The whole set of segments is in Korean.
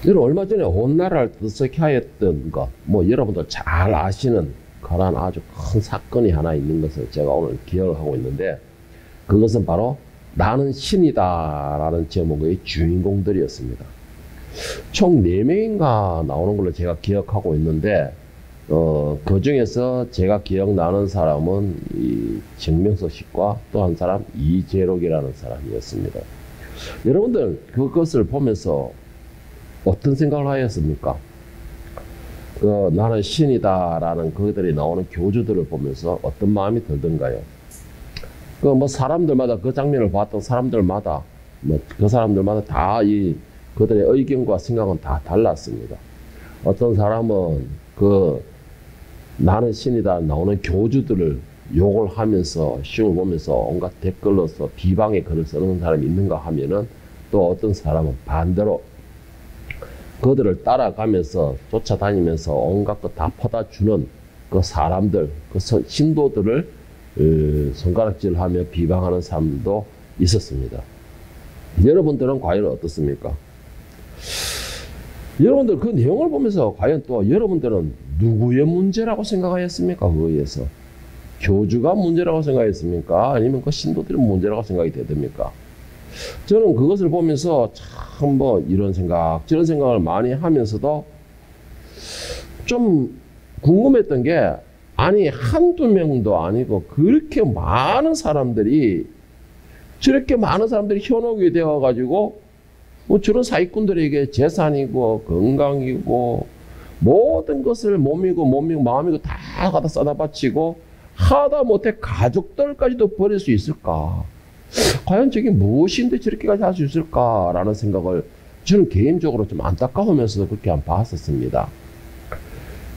여러분 얼마 전에 온 나라를 뜨겁게 하였던 것, 뭐 여러분들 잘 아시는 그런 아주 큰 사건이 하나 있는 것을 제가 오늘 기억을 하고 있는데, 그것은 바로 나는 신이다라는 제목의 주인공들이었습니다. 총 4명인가 나오는 걸로 제가 기억하고 있는데, 그 중에서 제가 기억나는 사람은 이 정명석 씨과 또 한 사람 이재록이라는 사람이었습니다. 여러분들 그것을 보면서 어떤 생각을 하였습니까? 나는 신이다라는 그들이 나오는 교주들을 보면서 어떤 마음이 들던가요? 뭐 사람들마다 그 장면을 봤던 사람들마다 그 사람들마다 다 그들의 의견과 생각은 다 달랐습니다. 어떤 사람은 나는 신이다 나오는 교주들을 욕을 하면서 시험을 보면서 온갖 댓글로서 비방의 글을 쓰는 사람이 있는가 하면은, 또 어떤 사람은 반대로 그들을 따라가면서 쫓아다니면서 온갖 것 다 퍼다주는 그 사람들, 그 신도들을 손가락질하며 비방하는 사람도 있었습니다. 여러분들은 과연 어떻습니까? 여러분들 그 내용을 보면서 과연 또 여러분들은 누구의 문제라고 생각하였습니까? 그거에서 교주가 문제라고 생각했습니까? 아니면 그 신도들의 문제라고 생각이 되십니까? 저는 그것을 보면서 참 이런 생각 저런 생각을 많이 하면서도 좀 궁금했던 게, 아니 한두 명도 아니고 그렇게 많은 사람들이 저렇게 많은 사람들이 현혹이 되어 가지고 뭐 저런 사기꾼들에게 재산이고 건강이고 모든 것을 몸이고 마음이고 다 갖다 쏟아 바치고 하다 못해 가족들까지도 버릴 수 있을까? 과연 저게 무엇인데 저렇게까지 할 수 있을까라는 생각을 저는 개인적으로 좀 안타까우면서도 그렇게 한번 봤었습니다.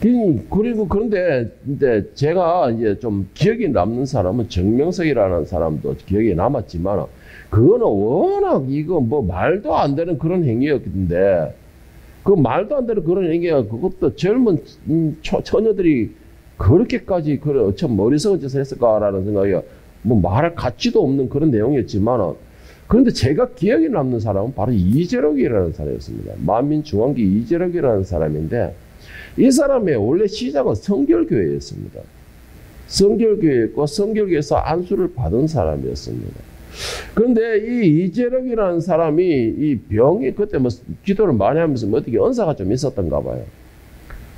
그리고 그런데 이제 제가 이제 좀 기억에 남는 사람은 정명석이라는 사람도 기억에 남았지만, 그거는 워낙 이거 뭐 말도 안 되는 그런 행위였는데, 그 말도 안 되는 그런 행위가 그것도 젊은 처녀들이 그렇게까지 참 어리석은 짓을 했을까라는 생각이, 뭐 말할 가치도 없는 그런 내용이었지만, 그런데 제가 기억에 남는 사람은 바로 이재록이라는 사람이었습니다. 만민중앙기 이재록이라는 사람인데, 이 사람의 원래 시작은 성결교회였습니다. 성결교회였고 성결교회에서 안수를 받은 사람이었습니다. 그런데 이 이재록이라는 사람이 이 병이 그때 뭐 기도를 많이 하면서 뭐 어떻게 은사가 좀 있었던가 봐요.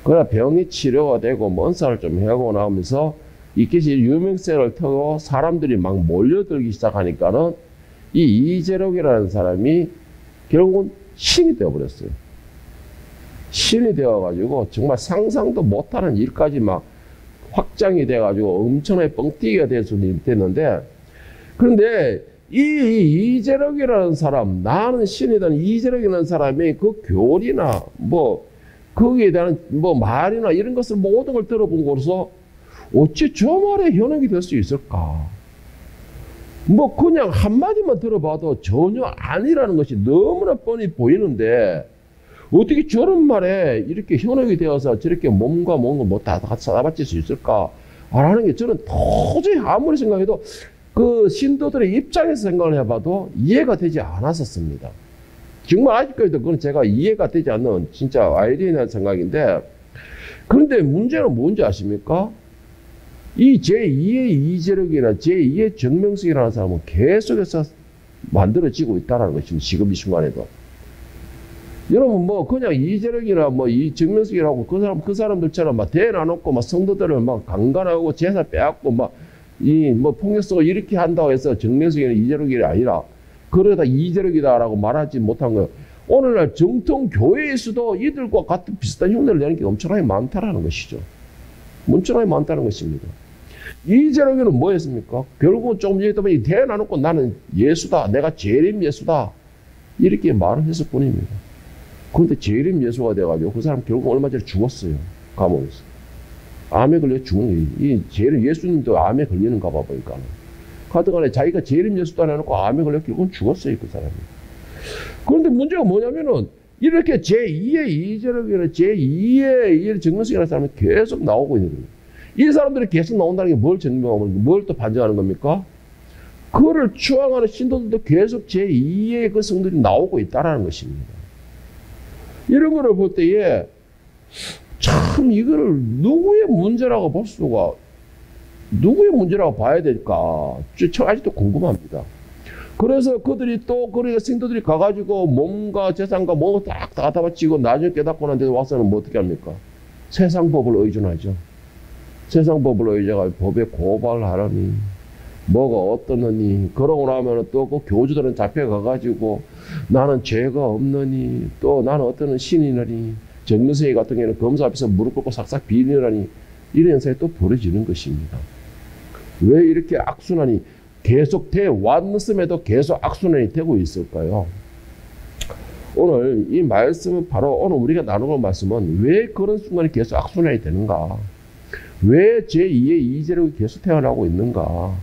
그러나 병이 치료가 되고 뭐 은사를 좀 해하고 나오면서 이것이 유명세를 타고 사람들이 막 몰려들기 시작하니까는 이 이재록이라는 사람이 결국은 신이 되어버렸어요. 신이 되어가지고 정말 상상도 못하는 일까지 막 확장이 돼가지고 엄청나게 뻥튀기가 됐는데, 그런데 이 이재록이라는 사람, 나는 신이라는 이재록이라는 사람이 그 교리나 뭐 거기에 대한 뭐 말이나 이런 것을 모든 걸 들어본 거로서 어찌 저 말에 현혹이 될 수 있을까? 뭐 그냥 한마디만 들어봐도 전혀 아니라는 것이 너무나 뻔히 보이는데, 어떻게 저런 말에 이렇게 현혹이 되어서 저렇게 몸과 뭐 다 쏟아바칠 수 있을까? 라는 게 저는 도저히 아무리 생각해도 그 신도들의 입장에서 생각을 해봐도 이해가 되지 않았었습니다. 정말 아직까지도 그건 제가 이해가 되지 않는 진짜 아이러니한 생각인데, 그런데 문제는 뭔지 아십니까? 이 제2의 이재록이나 제2의 정명석이라는 사람은 계속해서 만들어지고 있다는 것입니다. 지금 이 순간에도. 여러분 뭐 그냥 이재록이나 뭐 이 정명석이라고 그 사람들처럼 막 대놔놓고 막 성도들을 막 강간하고 제사 빼앗고 막 뭐 폭력 쓰고 이렇게 한다고 해서 정명석이나 이재록이 아니라, 그러다 이재록이다라고 말하지 못한 거예요. 오늘날 정통 교회에서도 이들과 같은 비슷한 흉내를 내는 게 엄청나게 많다라는 것이죠. 엄청나게 많다는 것입니다. 이재록이는 뭐 했습니까? 결국은 조금 얘기했다 보니 대놔놓고 나는 예수다, 내가 재림 예수다, 이렇게 말을 했을 뿐입니다. 그런데 재림 예수가 돼가지고 그 사람 결국 얼마 전에 죽었어요. 감옥에서. 암에 걸려 죽은 거예요. 이 재림 예수님도 암에 걸리는가 봐 보니까. 하여튼간에 자기가 재림 예수도 안 해놓고 암에 걸려 결국은 죽었어요. 그 사람이. 그런데 문제가 뭐냐면은 이렇게 제2의 이재록이나 제2의 정명석이라는 사람이 계속 나오고 있는 거예요. 이 사람들이 계속 나온다는 게 뭘 증명하고 뭘 또 반증하는 겁니까? 그를 추앙하는 신도들도 계속 제2의 그 성들이 나오고 있다는 것입니다. 이런 거를 볼 때에 참 이거를 누구의 문제라고 볼 수가, 누구의 문제라고 봐야 될까? 아직도 궁금합니다. 그래서 그들이 또, 그러니까 성도들이 가가지고 몸과 재산과 몸을 다 바치고 나중에 깨닫고 난 데서 와서는 뭐 어떻게 합니까? 세상 법을 의존하죠. 세상 법을 의존하고 법에 고발하라니, 뭐가 어떠느니, 그러고 나면 또 그 교주들은 잡혀가가지고 나는 죄가 없느니, 또 나는 어떤 신이느니, 정명석이 같은 경우는 검사 앞에서 무릎 꿇고 싹싹 비리라니, 이런 현상이 또 벌어지는 것입니다. 왜 이렇게 악순환이 계속 돼 왔음에도 계속 악순환이 되고 있을까요? 오늘 이 말씀은 바로 오늘 우리가 나누는 말씀은 왜 그런 순간이 계속 악순환이 되는가? 왜 제2의 이재력이 계속 태어나고 있는가?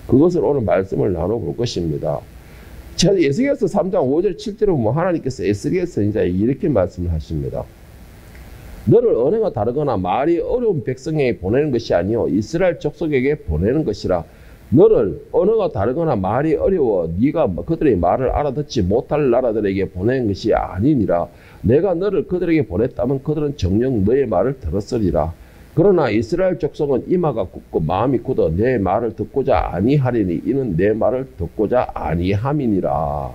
그것을 오늘 말씀을 나눠볼 것입니다. 제가 에스겔서 3장 5절 7절에 보면 하나님께서 에스겔서 이제 이렇게 말씀을 하십니다. 너를 언어가 다르거나 말이 어려운 백성에게 보내는 것이 아니요 이스라엘 족속에게 보내는 것이라. 너를 언어가 다르거나 말이 어려워 네가 그들의 말을 알아듣지 못할 나라들에게 보내는 것이 아니니라. 내가 너를 그들에게 보냈다면 그들은 정녕 너의 말을 들었으리라. 그러나 이스라엘 족속은 이마가 굳고 마음이 굳어 내 말을 듣고자 아니하리니 이는 내 말을 듣고자 아니함이니라.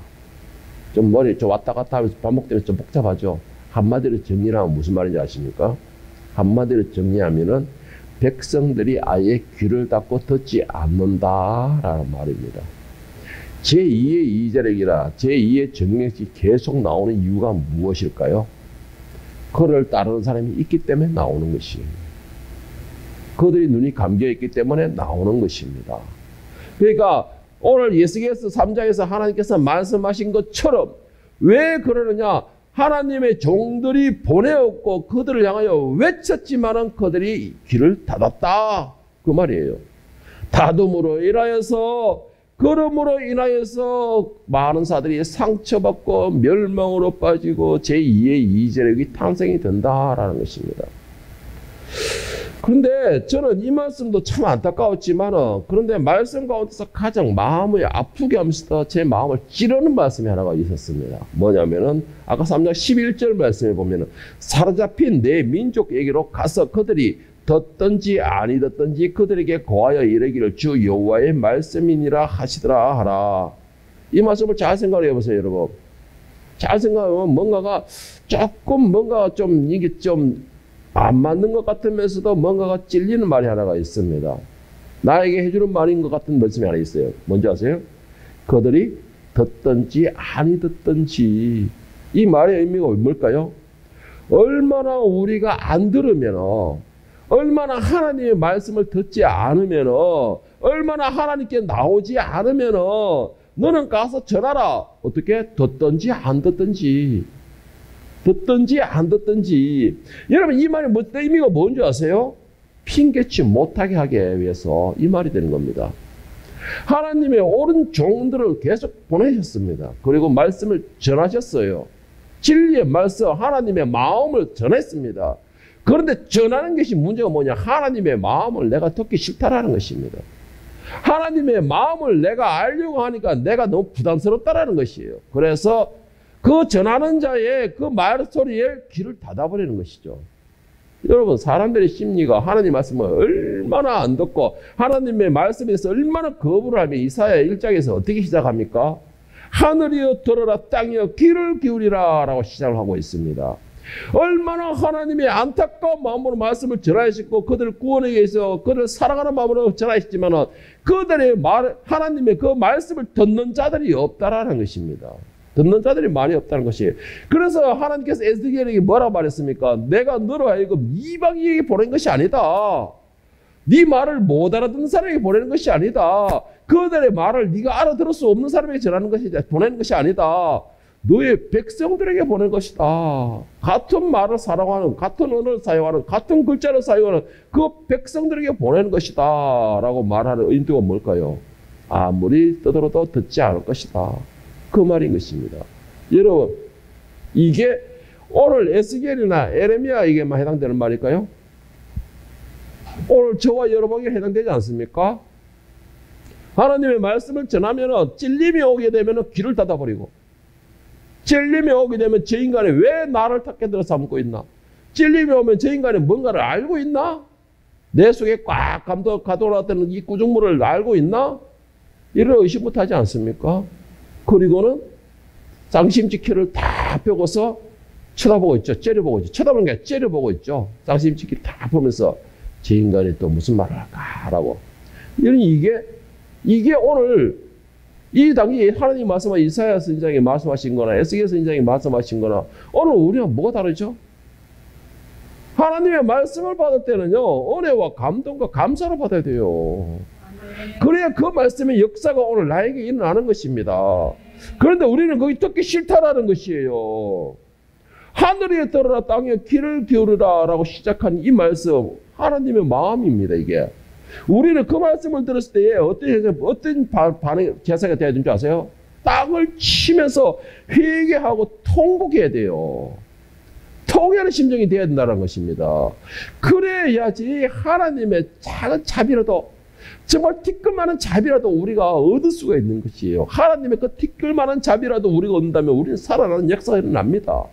좀 머리 좀 왔다 갔다 하면서 반복되면서 좀 복잡하죠. 한마디로 정리를 하면 무슨 말인지 아십니까? 한마디로 정리하면은 백성들이 아예 귀를 닫고 듣지 않는다라는 말입니다. 제2의 이재력이라 제2의 정명식이 계속 나오는 이유가 무엇일까요? 그를 따르는 사람이 있기 때문에 나오는 것이에요. 그들이 눈이 감겨있기 때문에 나오는 것입니다. 그러니까 오늘 에스겔서 3장에서 하나님께서 말씀하신 것처럼 왜 그러느냐? 하나님의 종들이 보내었고 그들을 향하여 외쳤지만은 그들이 귀를 닫았다. 그 말이에요. 다둠으로 인하여서, 그러므로 인하여서 많은 사들이 상처받고 멸망으로 빠지고 제2의 이재력이 탄생이 된다라는 것입니다. 그런데 저는 이 말씀도 참 안타까웠지만은, 그런데 말씀 가운데서 가장 마음을 아프게 하면서 제 마음을 찌르는 말씀이 하나가 있었습니다. 뭐냐면은 아까 3장 11절 말씀에 보면은 사로잡힌 내 민족에게로 가서 그들이 듣든지 아니 듣든지 그들에게 고하여 이르기를 주 여호와의 말씀이니라 하시더라 하라. 이 말씀을 잘 생각해 보세요, 여러분. 잘 생각하면 뭔가가 조금 뭔가 좀 이게 좀 안 맞는 것 같으면서도 뭔가가 찔리는 말이 하나가 있습니다. 나에게 해주는 말인 것 같은 말씀이 하나 있어요. 뭔지 아세요? 그들이 듣든지 아니 듣든지. 이 말의 의미가 뭘까요? 얼마나 우리가 안 들으면, 얼마나 하나님의 말씀을 듣지 않으면, 얼마나 하나님께 나오지 않으면 너는 가서 전하라. 어떻게? 듣든지 안 듣든지. 듣든지 안 듣든지. 여러분 이 말이 의미가 뭔지 아세요? 핑계치 못하게 하기 위해서 이 말이 되는 겁니다. 하나님의 옳은 종들을 계속 보내셨습니다. 그리고 말씀을 전하셨어요. 진리의 말씀, 하나님의 마음을 전했습니다. 그런데 전하는 것이 문제가 뭐냐? 하나님의 마음을 내가 듣기 싫다라는 것입니다. 하나님의 마음을 내가 알려고 하니까 내가 너무 부담스럽다라는 것이에요. 그래서 그 전하는 자의 그 말소리에 귀를 닫아버리는 것이죠. 여러분 사람들의 심리가 하나님 말씀을 얼마나 안 듣고 하나님의 말씀에서 얼마나 거부를 하면 이사야 1장에서 어떻게 시작합니까? 하늘이여 들어라, 땅이여 귀를 기울이라 라고 시작을 하고 있습니다. 얼마나 하나님의 안타까운 마음으로 말씀을 전하셨고 그들을 구원하기 위해서 그들을 사랑하는 마음으로 전하셨지만 그들의 하나님의 그 말씀을 듣는 자들이 없다라는 것입니다. 듣는 자들이 많이 없다는 것이에요. 그래서 하나님께서 에스겔에게 뭐라고 말했습니까? 내가 너로 하여금 이방인에게 보낸 것이 아니다. 네 말을 못 알아듣는 사람에게 보내는 것이 아니다. 그들의 말을 네가 알아들을 수 없는 사람에게 전하는 것이 보내는 것이 아니다. 너의 백성들에게 보낼 것이다. 같은 말을 사용하는, 같은 언어를 사용하는, 같은 글자를 사용하는 그 백성들에게 보내는 것이다 라고 말하는 의도가 뭘까요? 아무리 떠들어도 듣지 않을 것이다. 그 말인 것입니다. 여러분 이게 오늘 에스겔이나 에레미야에게만 해당되는 말일까요? 오늘 저와 여러분에게 해당되지 않습니까? 하나님의 말씀을 전하면 찔림이 오게 되면 귀를 닫아버리고 찔림이 오게 되면 저 인간이 왜 나를 탁게 들어 삼고 있나? 찔림이 오면 저 인간이 뭔가를 알고 있나? 내 속에 꽉 가둬놨다는 이 구중물을 알고 있나? 이런 의심부터 하지 않습니까? 그리고는 쌍심지키를 다 펴고서 쳐다보고 있죠. 째려보고 있죠. 쳐다보는 게 아니라 째려보고 있죠. 쌍심지키를 다 보면서 저 인간이 또 무슨 말을 할까라고. 이게 오늘 이 당시 하나님 말씀하신 이사야 선지자에게 말씀하신 거나 에스겔 선지자에게 말씀하신 거나 오늘 우리와 뭐가 다르죠? 하나님의 말씀을 받을 때는요, 은혜와 감동과 감사를 받아야 돼요. 그래야 그 말씀의 역사가 오늘 나에게 일어나는 것입니다. 그런데 우리는 거기 듣기 싫다라는 것이에요. 하늘에 떨어라 땅에 귀를 기울이라 라고 시작한 이 말씀, 하나님의 마음입니다, 이게. 우리는 그 말씀을 들었을 때에 어떤 반응, 제사가 돼야 되는 줄 아세요? 땅을 치면서 회개하고 통곡해야 돼요. 통회하는 심정이 되어야 된다는 것입니다. 그래야지 하나님의 작은 자비라도, 정말 티끌만한 자비라도 우리가 얻을 수가 있는 것이에요. 하나님의 그 티끌만한 자비라도 우리가 얻는다면 우리는 살아나는 역사가 일어납니다.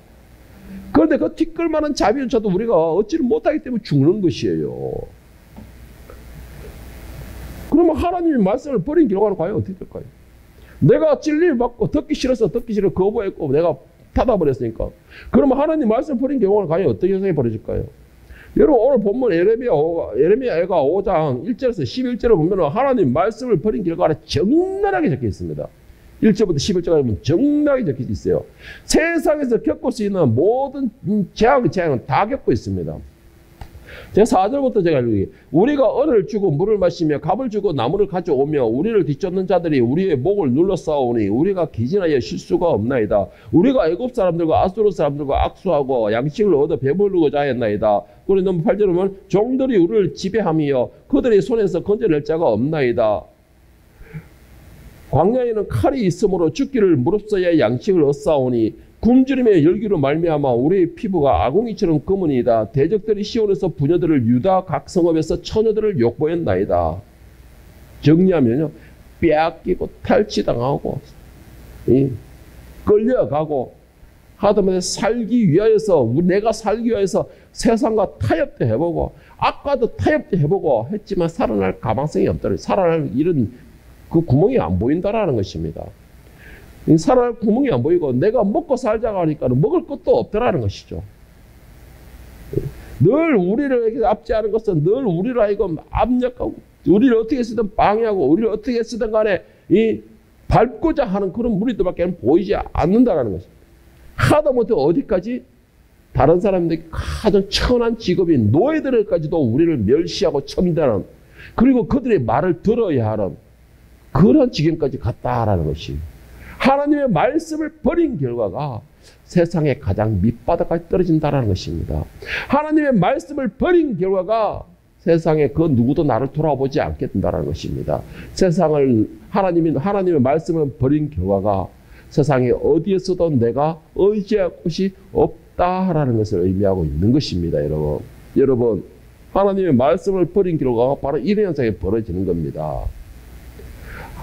그런데 그 티끌만한 자비조차도 우리가 얻지를 못하기 때문에 죽는 것이에요. 그러면 하나님의 말씀을 버린 결과는 과연 어떻게 될까요? 내가 진리를 받고 듣기 싫어서 듣기 싫어 거부했고 내가 닫아버렸으니까. 그러면 하나님 말씀 버린 경우는 과연 어떻게 현상이 벌어질까요? 여러분 오늘 본문 에레미야가 5장 1절에서 11절을 보면 하나님 말씀을 버린 결과가 적나라하게 적혀 있습니다. 1절부터 11절까지 보면 적나라하게 적혀 있어요. 세상에서 겪을 수 있는 모든 재앙은 다 겪고 있습니다. 제가 4절부터 제가 읽기. 우리가 은을 주고 물을 마시며 갑을 주고 나무를 가져오며 우리를 뒤쫓는 자들이 우리의 목을 눌러 싸우니 우리가 기진하여 쉴 수가 없나이다. 우리가 애굽 사람들과 아수르 사람들과 악수하고 양식을 얻어 배부르고자 하였나이다. 그리고 넘버 8절에 보면 종들이 우리를 지배하며 그들의 손에서 건져낼 자가 없나이다. 광야에는 칼이 있으므로 죽기를 무릅써야 양식을 얻사오니 굶주림의 열기로 말미암아 우리의 피부가 아궁이처럼 검으니이다. 대적들이 시온에서 부녀들을 유다 각 성읍에서 처녀들을 욕보였나이다. 정리하면요, 빼앗기고 탈취당하고 끌려가고 하다못해 살기 위하여서 내가 살기 위하여서 세상과 타협도 해보고 악과도 타협도 해보고 했지만 살아날 가망성이 없다. 살아날 이런 그 구멍이 안 보인다라는 것입니다. 살아날 구멍이 안 보이고 내가 먹고 살자고 하니까 먹을 것도 없더라는 것이죠. 늘 우리를 압제하는 것은 늘 우리를 하여금 압력하고 우리를 어떻게 쓰든 방해하고 우리를 어떻게 쓰든 간에 밟고자 하는 그런 무리들밖에 보이지 않는다는 것입니다. 하다못해 어디까지 다른 사람들이 가장 천한 직업인 노예들까지도 우리를 멸시하고 첨단한 그리고 그들의 말을 들어야 하는 그런 지경까지 갔다라는 것이 하나님의 말씀을 버린 결과가 세상에 가장 밑바닥까지 떨어진다는 것입니다. 하나님의 말씀을 버린 결과가 세상에 그 누구도 나를 돌아보지 않게 된다는 것입니다. 세상을 하나님의 말씀을 버린 결과가 세상에 어디에서도 내가 의지할 곳이 없다라는 것을 의미하고 있는 것입니다. 여러분 하나님의 말씀을 버린 결과가 바로 이런 현상이 벌어지는 겁니다.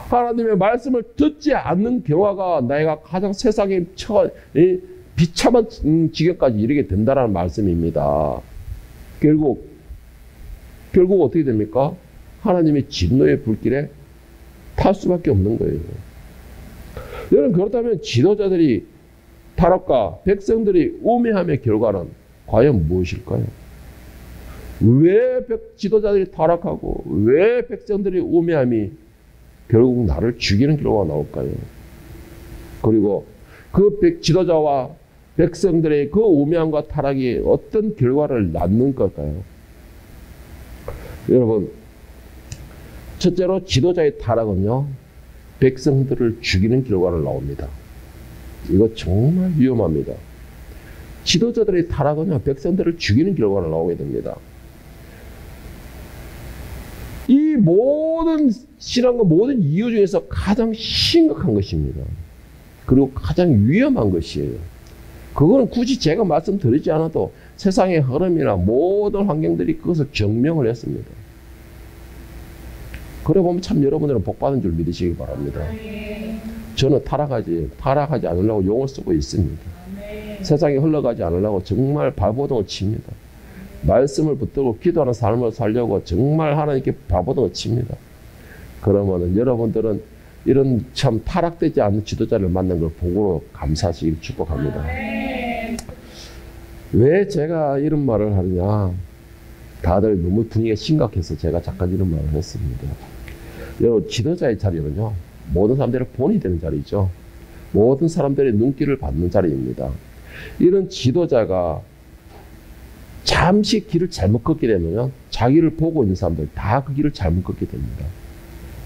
하나님의 말씀을 듣지 않는 결과가 내가 가장 세상에 비참한 지경까지 이르게 된다는 말씀입니다. 결국 어떻게 됩니까? 하나님의 진노의 불길에 탈 수밖에 없는 거예요. 여러분 그렇다면 지도자들이 타락과 백성들이 우매함의 결과는 과연 무엇일까요? 왜 지도자들이 타락하고 왜 백성들이 우매함이 결국 나를 죽이는 결과가 나올까요? 그리고 그 지도자와 백성들의 그 우매함과 타락이 어떤 결과를 낳는 걸까요? 여러분, 첫째로 지도자의 타락은요, 백성들을 죽이는 결과를 나옵니다. 이거 정말 위험합니다. 지도자들의 타락은요, 백성들을 죽이는 결과를 나오게 됩니다. 이 모든 신앙과 모든 이유 중에서 가장 심각한 것입니다. 그리고 가장 위험한 것이에요. 그거는 굳이 제가 말씀드리지 않아도 세상의 흐름이나 모든 환경들이 그것을 증명을 했습니다. 그래 보면 참 여러분들은 복 받은 줄 믿으시기 바랍니다. 저는 타락하지 않으려고 용을 쓰고 있습니다. 세상에 흘러가지 않으려고 정말 발버둥을 칩니다. 말씀을 붙들고 기도하는 삶을 살려고 정말 하나님께 발버둥을 칩니다. 그러면은 여러분들은 이런 참 타락되지 않는 지도자를 만난 걸 보고 감사하시길 축복합니다. 왜 제가 이런 말을 하느냐? 다들 너무 분위기가 심각해서 제가 잠깐 이런 말을 했습니다. 여러분, 지도자의 자리는요, 모든 사람들의 본이 되는 자리죠. 모든 사람들의 눈길을 받는 자리입니다. 이런 지도자가 잠시 길을 잘못 걷게 되면요, 자기를 보고 있는 사람들 다 그 길을 잘못 걷게 됩니다.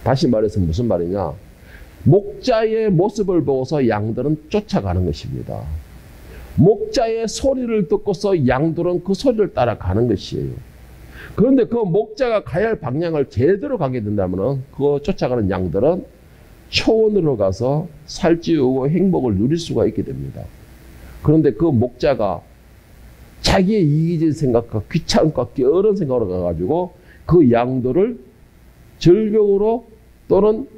다시 말해서 무슨 말이냐? 목자의 모습을 보고서 양들은 쫓아가는 것입니다. 목자의 소리를 듣고서 양들은 그 소리를 따라가는 것이에요. 그런데 그 목자가 가야 할 방향을 제대로 가게 된다면 그 쫓아가는 양들은 초원으로 가서 살찌우고 행복을 누릴 수가 있게 됩니다. 그런데 그 목자가 자기의 이기적인 생각과 귀찮음과 게으른 생각으로 가가지고 그 양들을 절벽으로 또는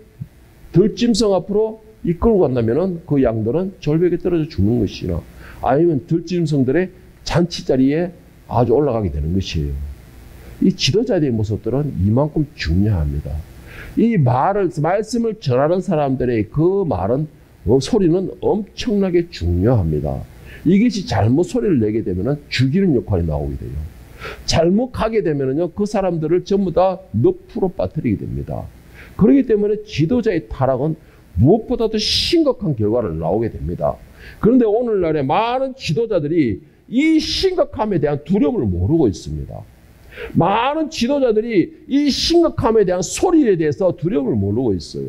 들짐승 앞으로 이끌고 간다면 그 양들은 절벽에 떨어져 죽는 것이나 아니면 들짐승들의 잔치 자리에 아주 올라가게 되는 것이에요. 이 지도자들의 모습들은 이만큼 중요합니다. 이 말씀을 전하는 사람들의 그 말은, 소리는 엄청나게 중요합니다. 이것이 잘못 소리를 내게 되면 죽이는 역할이 나오게 돼요. 잘못 가게 되면요, 그 사람들을 전부 다 늪으로 빠뜨리게 됩니다. 그렇기 때문에 지도자의 타락은 무엇보다도 심각한 결과를 나오게 됩니다. 그런데 오늘날에 많은 지도자들이 이 심각함에 대한 두려움을 모르고 있습니다. 많은 지도자들이 이 심각함에 대한 소리에 대해서 두려움을 모르고 있어요.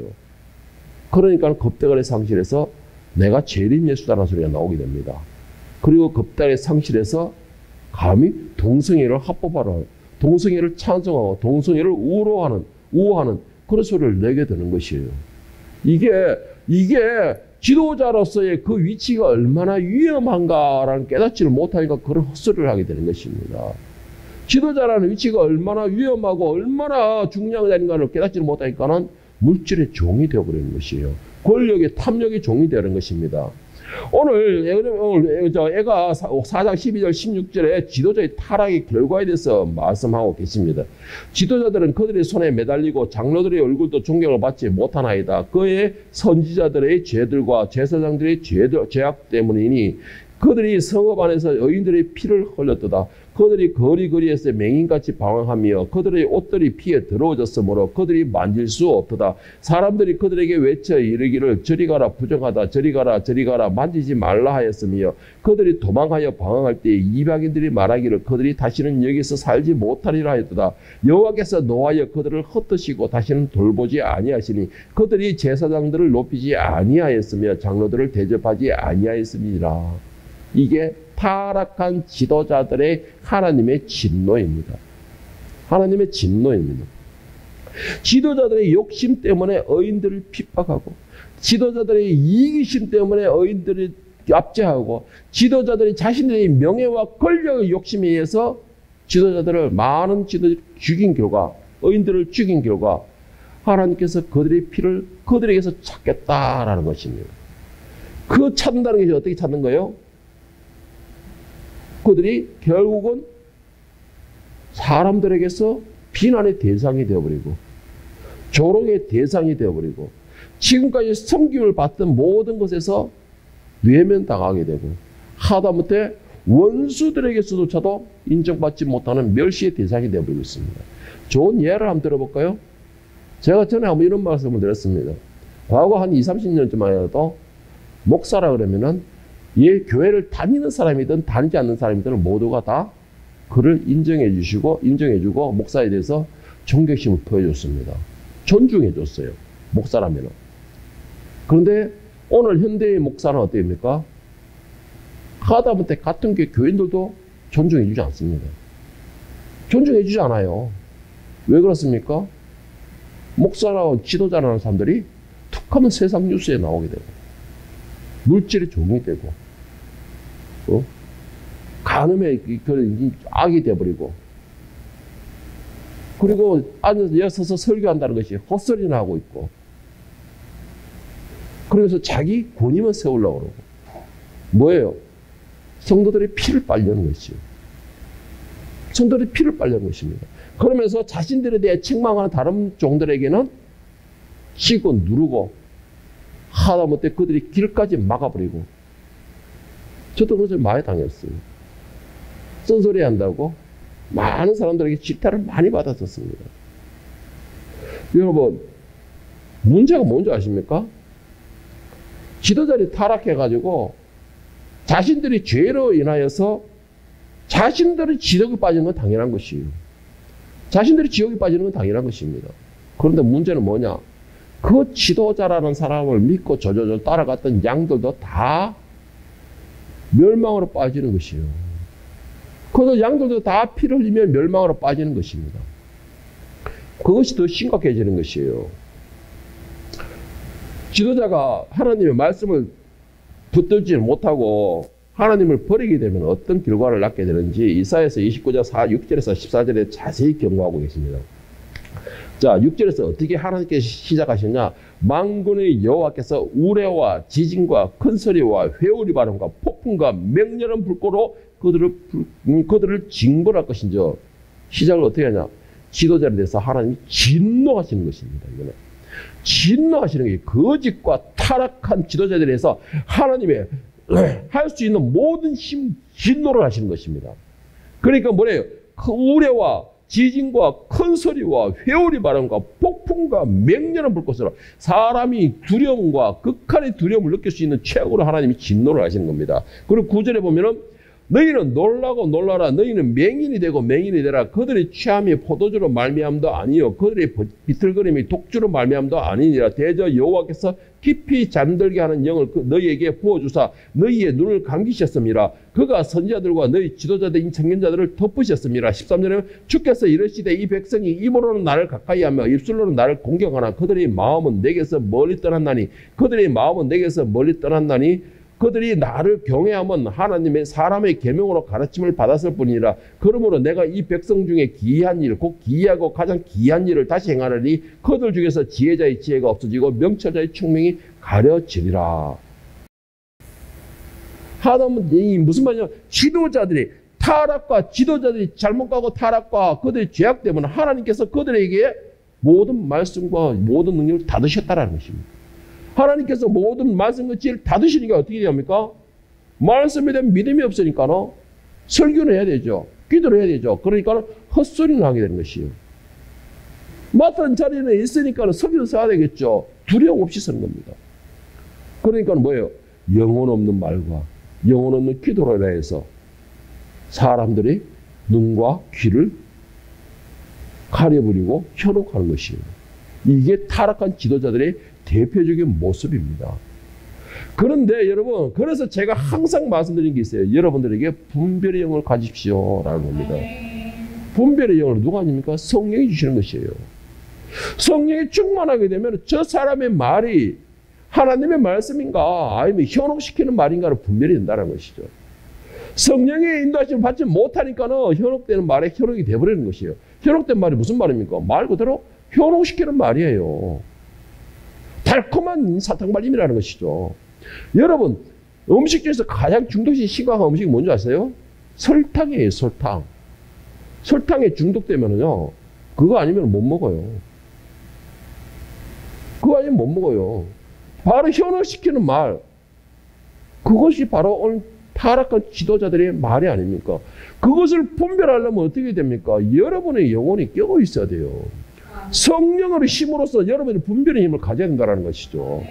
그러니까 겁대가리 상실해서 내가 재림 예수다라는 소리가 나오게 됩니다. 그리고 겁대가리 상실해서 감히 동성애를 합법화하는, 동성애를 찬성하고 동성애를 우호하는 그런 소리를 내게 되는 것이에요. 이게 지도자로서의 그 위치가 얼마나 위험한가라는 깨닫지를 못하니까 그런 헛소리를 하게 되는 것입니다. 지도자라는 위치가 얼마나 위험하고 얼마나 중요한 자인가를 깨닫지를 못하니까는 물질의 종이 되어버리는 것이에요. 권력의 탐욕의 종이 되는 것입니다. 오늘 애가 4장 12절 16절에 지도자의 타락의 결과에 대해서 말씀하고 계십니다. 지도자들은 그들의 손에 매달리고 장로들의 얼굴도 존경을 받지 못하나이다. 그의 선지자들의 죄들과 제사장들의 죄악 때문이니 그들이 성읍 안에서 의인들의 피를 흘렸도다. 그들이 거리거리에서 맹인같이 방황하며 그들의 옷들이 피에 더러워졌으므로 그들이 만질 수 없도다. 사람들이 그들에게 외쳐 이르기를 저리 가라 부정하다 저리 가라 만지지 말라 하였으며 그들이 도망하여 방황할 때 이방인들이 말하기를 그들이 다시는 여기서 살지 못하리라 하였도다. 여호와께서 노하여 그들을 흩으시고 다시는 돌보지 아니하시니 그들이 제사장들을 높이지 아니하였으며 장로들을 대접하지 아니하였음이니라. 이게 타락한 지도자들의 하나님의 진노입니다. 하나님의 진노입니다. 지도자들의 욕심 때문에 의인들을 핍박하고 지도자들의 이기심 때문에 의인들을 압제하고 지도자들이 자신들의 명예와 권력의 욕심에 의해서 많은 지도자들을 죽인 결과, 의인들을 죽인 결과 하나님께서 그들의 피를 그들에게서 찾겠다라는 것입니다. 그 찾는다는 것이 어떻게 찾는 거예요? 그들이 결국은 사람들에게서 비난의 대상이 되어버리고 조롱의 대상이 되어버리고 지금까지 섬김을 받던 모든 것에서 외면당하게 되고 하다못해 원수들에게서조차도 인정받지 못하는 멸시의 대상이 되어버리고 있습니다. 좋은 예를 한번 들어볼까요? 제가 전에 한번 이런 말씀을 드렸습니다. 과거 한 20, 30년쯤만 해도 목사라 그러면은 교회를 다니는 사람이든 다니지 않는 사람이든 모두가 다 그를 인정해주고 목사에 대해서 존경심을 보여줬습니다. 존중해줬어요. 목사라면은. 그런데 오늘 현대의 목사는 어떻습니까? 하다못해 같은 교인들도 존중해주지 않습니다. 존중해주지 않아요. 왜 그렇습니까? 목사라고 지도자라는 사람들이 툭하면 세상 뉴스에 나오게 되고 물질의 종이 되고 간음의 악이 되어버리고 그리고 앉아서 설교한다는 것이 헛소리나 하고 있고 그러면서 자기 군임을 세우려고 그러고. 뭐예요? 성도들의 피를 빨려는 것이죠. 성도들의 피를 빨려는 것입니다. 그러면서 자신들에 대해 책망하는 다른 종들에게는 치고 누르고 하다못해 그들이 길까지 막아버리고. 저도 그것을 많이 당했어요. 쓴소리 한다고 많은 사람들에게 질타를 많이 받았었습니다. 여러분, 문제가 뭔지 아십니까? 지도자들이 타락해가지고 자신들이 죄로 인하여서 자신들이 지옥에 빠지는 건 당연한 것이에요. 자신들이 지옥에 빠지는 건 당연한 것입니다. 그런데 문제는 뭐냐? 그 지도자라는 사람을 믿고 저저저 따라갔던 양들도 다 멸망으로 빠지는 것이에요. 그래서 양들도 다 피를 흘리며 멸망으로 빠지는 것입니다. 그것이 더 심각해지는 것이에요. 지도자가 하나님의 말씀을 붙들지 못하고 하나님을 버리게 되면 어떤 결과를 낳게 되는지 이사야서 29장 6절에서 14절에 자세히 경고하고 계십니다. 자, 6절에서 어떻게 하나님께서 시작하셨냐? 만군의 여호와께서 우레와 지진과 큰 소리와 회오리 바람과 폭풍과 맹렬한 불꽃으로 그들을 징벌할 것인지. 시작을 어떻게 하냐? 지도자에 대해서 하나님이 진노하시는 것입니다. 이거는 진노하시는 게 거짓과 타락한 지도자들에 대해서 하나님의 할 수 있는 모든 진노를 하시는 것입니다. 그러니까 뭐래요? 그 우레와 지진과 큰 소리와 회오리 바람과 폭풍과 맹렬한 불꽃으로 사람이 두려움과 극한의 두려움을 느낄 수 있는 최악으로 하나님이 진노를 하시는 겁니다. 그리고 9절에 보면은 너희는 놀라고 놀라라. 너희는 맹인이 되고 맹인이 되라. 그들의 취함이 포도주로 말미암도 아니요 그들의 비틀거림이 독주로 말미암도 아니니라. 대저 여호와께서 깊이 잠들게 하는 영을 너희에게 부어주사 너희의 눈을 감기셨습니다. 그가 선지자들과 너희 지도자들인 청년자들을 덮으셨습니다. 13절에 주께서 이르시되 이 백성이 입으로는 나를 가까이하며 입술로는 나를 공경하나 그들의 마음은 내게서 멀리 떠났나니 그들의 마음은 내게서 멀리 떠났나니 그들이 나를 경외하면 하나님의 사람의 계명으로 가르침을 받았을 뿐이라. 그러므로 내가 이 백성 중에 기이한 일, 곧 기이하고 가장 기이한 일을 다시 행하느니 그들 중에서 지혜자의 지혜가 없어지고 명철자의 총명이 가려지리라. 하다면 이 무슨 말이냐? 지도자들이 타락과 지도자들이 잘못 가고 타락과 그들의 죄악 때문에 하나님께서 그들에게 모든 말씀과 모든 능력을 닫으셨다는 것입니다. 하나님께서 모든 말씀과 지혜를 닫으시니까 어떻게 됩니까? 말씀에 대한 믿음이 없으니까 설교를 해야 되죠. 기도를 해야 되죠. 그러니까 헛소리를 하게 되는 것이에요. 맡은 자리는 있으니까 설교를 써야 되겠죠. 두려움 없이 쓰는 겁니다. 그러니까 뭐예요? 영혼 없는 말과 영혼 없는 기도로 인해서 사람들이 눈과 귀를 가려버리고 현혹하는 것이에요. 이게 타락한 지도자들의 대표적인 모습입니다. 그런데 여러분, 그래서 제가 항상 말씀드린 게 있어요. 여러분들에게 분별의 영을 가지십시오 라는 겁니다. 분별의 영을 누가 아닙니까? 성령이 주시는 것이에요. 성령이 충만하게 되면 저 사람의 말이 하나님의 말씀인가 아니면 현혹시키는 말인가를 분별이 된다는 것이죠. 성령의 인도하심을 받지 못하니까는 현혹되는 말에 현혹이 되어버리는 것이에요. 현혹된 말이 무슨 말입니까? 말 그대로 현혹시키는 말이에요. 달콤한 사탕발림이라는 것이죠. 여러분, 음식 중에서 가장 중독이 심각한 음식이 뭔지 아세요? 설탕이에요, 설탕. 설탕에 중독되면요, 그거 아니면 못 먹어요. 그거 아니면 못 먹어요. 바로 현혹시키는 말. 그것이 바로 오늘 타락한 지도자들의 말이 아닙니까? 그것을 분별하려면 어떻게 됩니까? 여러분의 영혼이 깨어 있어야 돼요. 성령으로 힘으로써 여러분이 분별의 힘을 가져야 된다는 것이죠.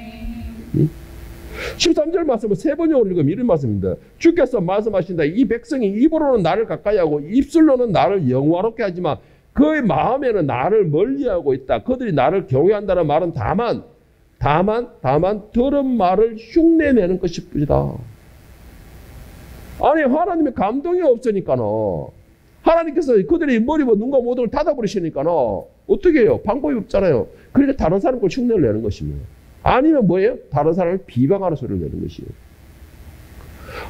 13절 말씀을 세 번역으로 읽으면 이런 말씀입니다. 주께서 말씀하신다. 이 백성이 입으로는 나를 가까이하고 입술로는 나를 영화롭게 하지만 그의 마음에는 나를 멀리하고 있다. 그들이 나를 경외한다는 말은 다만 들은 말을 흉내내는 것일 뿐이다. 아니, 하나님의 감동이 없으니까는 하나님께서 그들이 머리와 눈과 모든 걸 닫아버리시니까는 어떻게 해요? 방법이 없잖아요. 그러니까 다른 사람 걸 흉내를 내는 것입니다. 아니면 뭐예요? 다른 사람을 비방하는 소리를 내는 것이에요.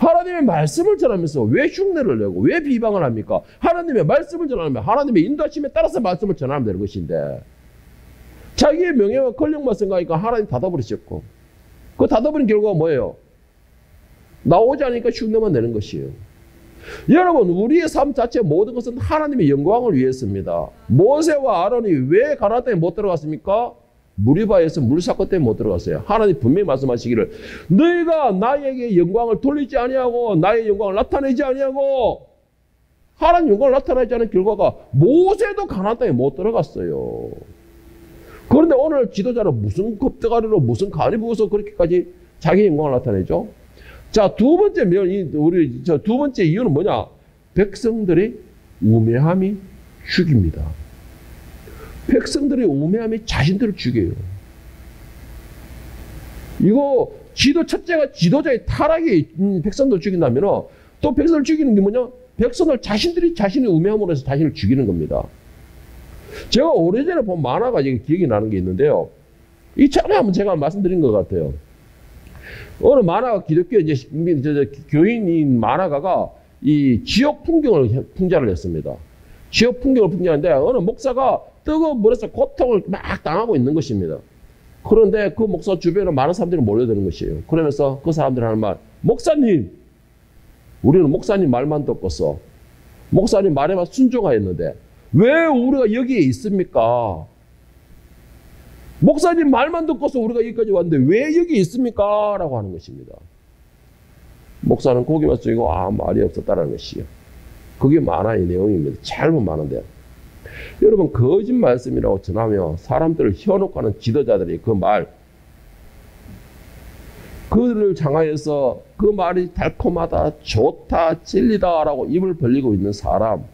하나님의 말씀을 전하면서 왜 흉내를 내고 왜 비방을 합니까? 하나님의 말씀을 전하면 하나님의 인도하심에 따라서 말씀을 전하면 되는 것인데 자기의 명예와 권력만 생각하니까 하나님 닫아버리셨고 그 닫아버린 결과가 뭐예요? 나오지 않으니까 흉내만 내는 것이에요. 여러분, 우리의 삶 자체 모든 것은 하나님의 영광을 위해서입니다. 모세와 아론이 왜 가나안 땅에 못 들어갔습니까? 무리바에서 물사건 때문에 못 들어갔어요. 하나님 분명히 말씀하시기를 너희가 나에게 영광을 돌리지 아니하고 나의 영광을 나타내지 아니하고, 하나님 영광을 나타내지 않은 결과가 모세도 가나안 땅에 못 들어갔어요. 그런데 오늘 지도자는 무슨 겁대가리로 무슨 간이 부어서 그렇게까지 자기 영광을 나타내죠? 자, 두 번째 이유는 뭐냐? 백성들의 우매함이 죽입니다. 백성들의 우매함이 자신들을 죽여요. 이거 첫째가 지도자의 타락이 백성들을 죽인다면 또 백성을 죽이는 게 뭐냐? 백성을 자신들이 자신의 우매함으로 해서 자신을 죽이는 겁니다. 제가 오래전에 본 만화가 기억이 나는 게 있는데요. 이 전에 한번 제가 말씀드린 것 같아요. 어느 만화가 기독교 교인인 만화가가 이 지옥 풍경을 풍자를 했습니다. 지옥 풍경을 풍자하는데 어느 목사가 뜨거운 물에서 고통을 막 당하고 있는 것입니다. 그런데 그 목사 주변에 많은 사람들이 몰려드는 것이에요. 그러면서 그 사람들이 하는 말, 목사님, 우리는 목사님 말만 듣고서 목사님 말에만 순종하였는데 왜 우리가 여기에 있습니까? 목사님 말만 듣고서 우리가 여기까지 왔는데 왜 여기 있습니까? 라고 하는 것입니다. 목사는 고개만 숙이고 말이 없었다는 것이요. 그게 만화의 내용입니다. 짧은 만화인데요. 여러분, 거짓 말씀이라고 전하며 사람들을 현혹하는 지도자들이 그 말, 그들을 향하여서 그 말이 달콤하다, 좋다, 진리다 라고 입을 벌리고 있는 사람,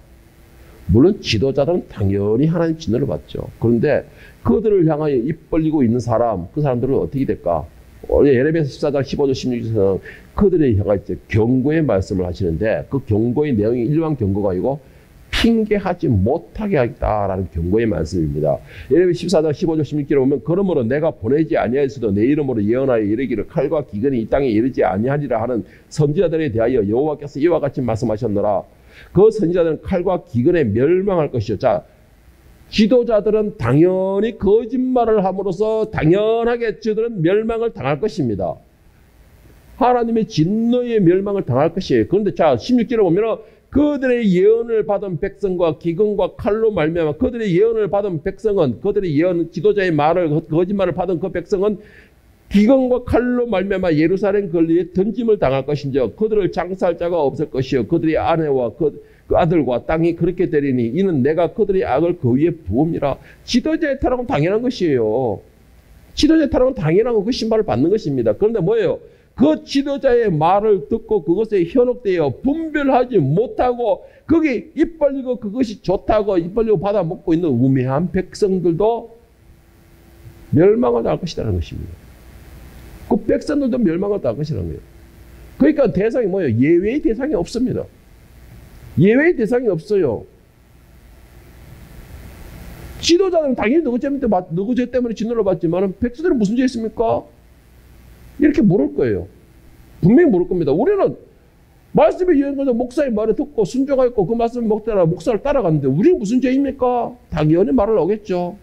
물론 지도자들은 당연히 하나님 진노를 받죠. 그런데 그들을 향하여 입 벌리고 있는 사람, 그 사람들은 어떻게 될까? 예레미야 14장 15절 16절에서 그들을 향하여 경고의 말씀을 하시는데 그 경고의 내용이 일반 경고가 아니고 핑계하지 못하게 하겠다라는 경고의 말씀입니다. 예레미야 14장 15절 16절에 보면 그러므로 내가 보내지 아니하였어도 내 이름으로 예언하여 이르기를 칼과 기근이 이 땅에 이르지 아니하리라 하는 선지자들에 대하여 여호와께서 이와 같이 말씀하셨노라. 그 선지자들은 칼과 기근에 멸망할 것이요. 자, 지도자들은 당연히 거짓말을 함으로써 당연하게 저들은 멸망을 당할 것입니다. 하나님의 진노의 멸망을 당할 것이에요. 그런데 자, 16절에 보면 그들의 예언을 받은 백성과 기근과 칼로 말미암아 그들의 예언을 받은 백성은 그들의 예언 지도자의 말을 거짓말을 받은 그 백성은 기근과 칼로 말미암아 예루살렘 거리에 던짐을 당할 것인즉 그들을 장사할 자가 없을 것이요 그들의 아내와 그 아들과 땅이 그렇게 되리니 이는 내가 그들의 악을 그 위에 부음이라. 지도자의 타락은 당연한 것이에요. 지도자의 타락은 당연한 그 신발을 받는 것입니다. 그런데 뭐예요? 그 지도자의 말을 듣고 그것에 현혹되어 분별하지 못하고 거기 입 벌리고 그것이 좋다고 입 벌리고 받아 먹고 있는 우매한 백성들도 멸망을 당할 것이라는 것입니다. 그 백성들도 멸망을 당할 것이라는 거예요. 그러니까 대상이 뭐예요? 예외의 대상이 없습니다. 예외의 대상이 없어요. 지도자는 당연히 누구 죄 때문에 진노를 받지만 백성들은 무슨 죄 있습니까? 이렇게 물을 거예요. 분명히 물을 겁니다. 우리는 말씀에 유행해서 목사의 말을 듣고 순종하였고 그 말씀을 먹다가 목사를 따라갔는데 우리는 무슨 죄입니까? 당연히 말을 하겠죠.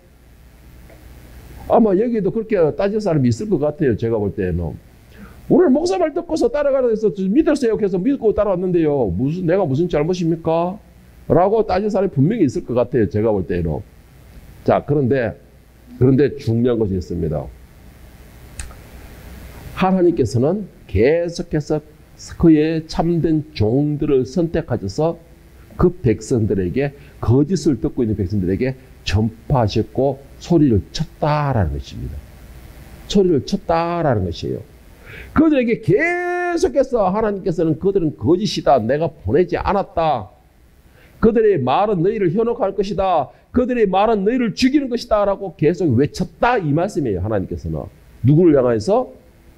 아마 여기도 그렇게 따질 사람이 있을 것 같아요. 제가 볼 때는. 오늘 목사 말 듣고서 따라가라 해서 믿었어요. 그래서 믿고 따라왔는데요. 내가 무슨 잘못입니까? 라고 따질 사람이 분명히 있을 것 같아요. 제가 볼 때는. 자, 그런데 중요한 것이 있습니다. 하나님께서는 계속해서 그의 참된 종들을 선택하셔서 그 백성들에게 거짓을 듣고 있는 백성들에게 전파하셨고 소리를 쳤다라는 것입니다. 소리를 쳤다라는 것이에요. 그들에게 계속해서 하나님께서는 그들은 거짓이다. 내가 보내지 않았다. 그들의 말은 너희를 현혹할 것이다. 그들의 말은 너희를 죽이는 것이다. 라고 계속 외쳤다. 이 말씀이에요. 하나님께서는. 누구를 향해서?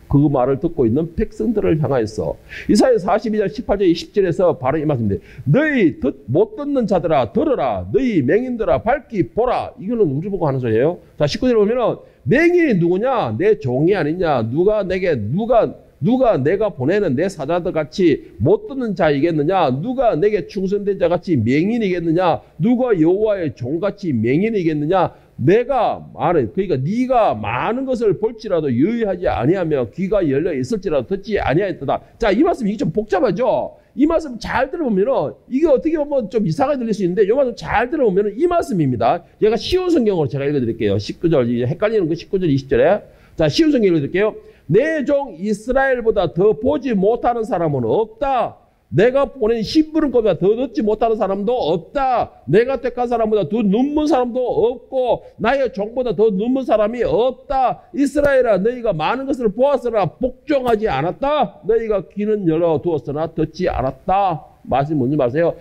그 말을 듣고 있는 백성들을 향하여서. 이사야 42장 18절 20절에서 바로 이 말씀인데 너희 못 듣는 자들아 들어라. 너희 맹인들아 밝히 보라. 이거는 우리 보고 하는 소리예요. 자, 19절에 보면은 맹인이 누구냐? 내 종이 아니냐? 누가 내가 보내는 내 사자들 같이 못 듣는 자이겠느냐? 누가 내게 충성된 자 같이 맹인이겠느냐? 누가 여호와의 종같이 맹인이겠느냐? 내가 많은, 그러니까 네가 많은 것을 볼지라도 유의하지 아니하며 귀가 열려 있을지라도 듣지 아니하였다. 자, 이 말씀 이게 좀 복잡하죠. 이 말씀 잘 들어보면은 이게 어떻게 보면 좀 이상하게 들릴 수 있는데 이 말씀 잘 들어보면은 이 말씀입니다. 제가 쉬운 성경으로 제가 읽어드릴게요. 19절, 이제 헷갈리는 거 19절, 20절에. 자, 쉬운 성경 읽어드릴게요. 내 종 이스라엘보다 더 보지 못하는 사람은 없다. 내가 보낸 심부름보다 더 듣지 못하는 사람도 없다. 내가 택한 사람보다 더 눈먼 사람도 없고 나의 종보다 더 눈먼 사람이 없다. 이스라엘아, 너희가 많은 것을 보았으나 복종하지 않았다. 너희가 귀는 열어두었으나 듣지 않았다. 말씀 뭔지 아세요?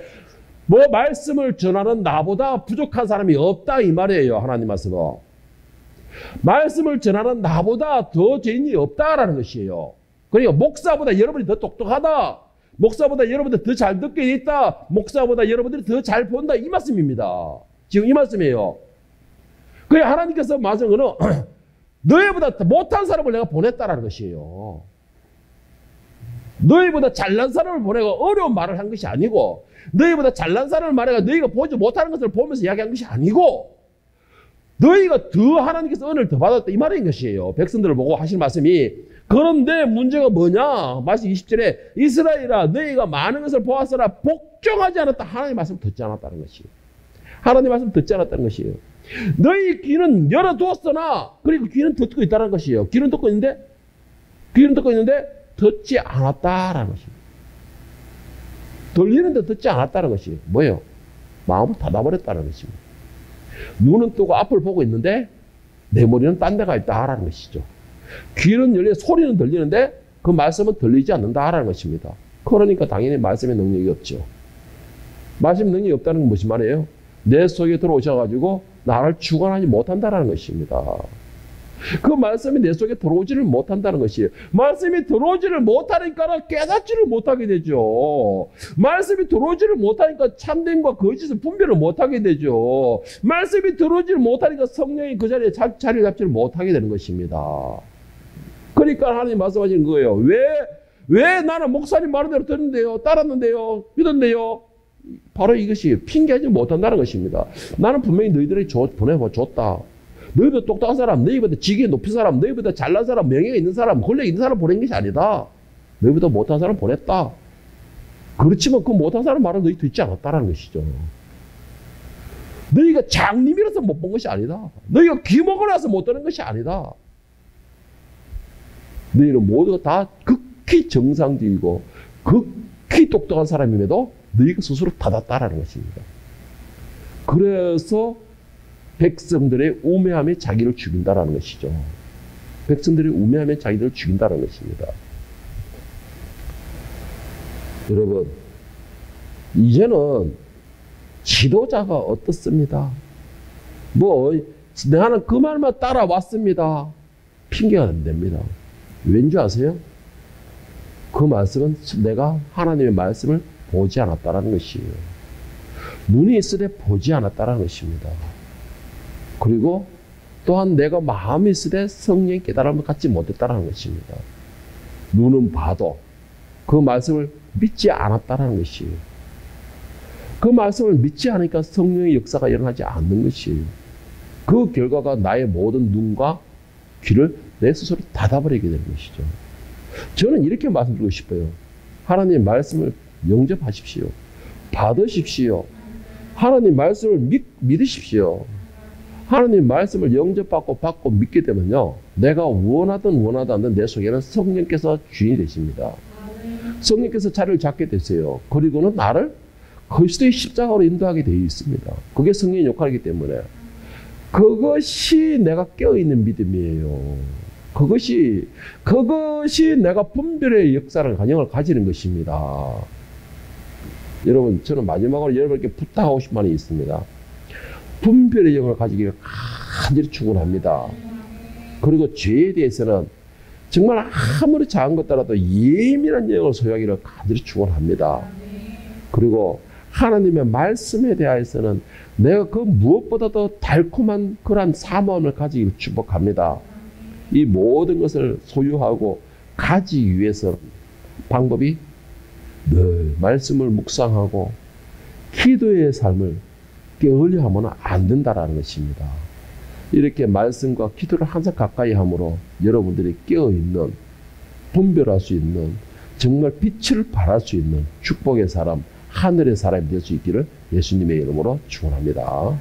뭐 말씀을 전하는 나보다 부족한 사람이 없다 이 말이에요. 하나님 말씀은. 말씀을 전하는 나보다 더 죄인이 없다라는 것이에요. 그러니까 목사보다 여러분이 더 똑똑하다. 목사보다 여러분들 더 잘 듣게 돼 있다. 목사보다 여러분들이 더 잘 본다. 이 말씀입니다. 지금 이 말씀이에요. 그래 하나님께서 말씀은 너희보다 못한 사람을 내가 보냈다라는 것이에요. 너희보다 잘난 사람을 보내고 어려운 말을 한 것이 아니고 너희보다 잘난 사람을 말해가 너희가 보지 못하는 것을 보면서 이야기한 것이 아니고 너희가 더 하나님께서 은혜를 더 받았다 이 말인 것이에요. 백성들을 보고 하실 말씀이. 그런데 문제가 뭐냐? 말씀 20절에 이스라엘아 너희가 많은 것을 보았으나 복종하지 않았다. 하나님 말씀 듣지 않았다는 것이에요. 하나님 말씀 듣지 않았다는 것이에요. 너희 귀는 열어두었으나 그리고 귀는 듣고 있다는 것이에요. 귀는 듣고 있는데 듣지 않았다라는 것입니다. 들리는데 듣지 않았다는 것이에요. 뭐예요? 마음을 닫아버렸다는 것입니다. 눈은 뜨고 앞을 보고 있는데 내 머리는 딴 데가 있다라는 것이죠. 귀는 열려 소리는 들리는데 그 말씀은 들리지 않는다라는 것입니다. 그러니까 당연히 말씀의 능력이 없죠. 말씀 능력이 없다는 건 무슨 말이에요? 내 속에 들어오셔가지고 나를 주관하지 못한다라는 것입니다. 그 말씀이 내 속에 들어오지를 못한다는 것이에요. 말씀이 들어오지를 못하니까 깨닫지를 못하게 되죠. 말씀이 들어오지를 못하니까 참됨과 거짓을 분별을 못하게 되죠. 말씀이 들어오지를 못하니까 성령이 그 자리에 자리를 잡지를 못하게 되는 것입니다. 그러니까 하나님 말씀하시는 거예요. 왜 나는 목사님 말한 대로 듣는데요, 따랐는데요, 믿었는데요. 바로 이것이 핑계하지 못한다는 것입니다. 나는 분명히 너희들이 보내줬다. 너희보다 똑똑한 사람, 너희보다 직위 높은 사람, 너희보다 잘난 사람, 명예가 있는 사람, 권력 있는 사람 보낸 것이 아니다. 너희보다 못한 사람 보냈다. 그렇지만 그 못한 사람 말은 너희 듣지 않았다는 것이죠. 너희가 장님이라서 못 본 것이 아니다. 너희가 귀먹어놔서 못 듣는 것이 아니다. 너희는 모두가 다 극히 정상적이고 극히 똑똑한 사람임에도 너희가 스스로 닫았다라는 것입니다. 그래서 백성들의 우매함이 자기를 죽인다라는 것이죠. 백성들의 우매함이 자기를 죽인다는 것입니다. 여러분, 이제는 지도자가 어떻습니다? 나는 그 말만 따라왔습니다. 핑계가 안 됩니다. 왠지 아세요? 그 말씀은 내가 하나님의 말씀을 보지 않았다라는 것이에요. 눈이 있으되 보지 않았다라는 것입니다. 그리고 또한 내가 마음이 있으되 성령의 깨달음을 갖지 못했다는 것입니다. 눈은 봐도 그 말씀을 믿지 않았다는 것이에요. 그 말씀을 믿지 않으니까 성령의 역사가 일어나지 않는 것이에요. 그 결과가 나의 모든 눈과 귀를 내 스스로 닫아버리게 되는 것이죠. 저는 이렇게 말씀드리고 싶어요. 하나님 말씀을 영접하십시오. 받으십시오. 하나님 말씀을 믿으십시오. 하나님 말씀을 영접받고 믿게 되면요. 내가 원하든 원하지 않든 내 속에는 성령께서 주인이 되십니다. 성령께서 자리를 잡게 되세요. 그리고는 나를 그리스도의 십자가로 인도하게 되어 있습니다. 그게 성령의 역할이기 때문에 그것이 내가 깨어있는 믿음이에요. 그것이 내가 분별의 역사를 간영을 가지는 것입니다. 여러분, 저는 마지막으로 여러분께 부탁하고 싶은 말이 있습니다. 분별의 영을 가지기를 간절히 축원합니다. 그리고 죄에 대해서는 정말 아무리 작은 것더라도 예민한 영을 소유하기를 간절히 축원합니다. 그리고 하나님의 말씀에 대하여서는 내가 그 무엇보다도 달콤한 그러한 사모함을 가지기를 축복합니다. 이 모든 것을 소유하고 가지기 위해서 방법이 늘 말씀을 묵상하고 기도의 삶을 게을리 하면 안 된다라는 것입니다. 이렇게 말씀과 기도를 항상 가까이 함으로 여러분들이 깨어있는, 분별할 수 있는, 정말 빛을 발할 수 있는 축복의 사람, 하늘의 사람이 될 수 있기를 예수님의 이름으로 축원합니다.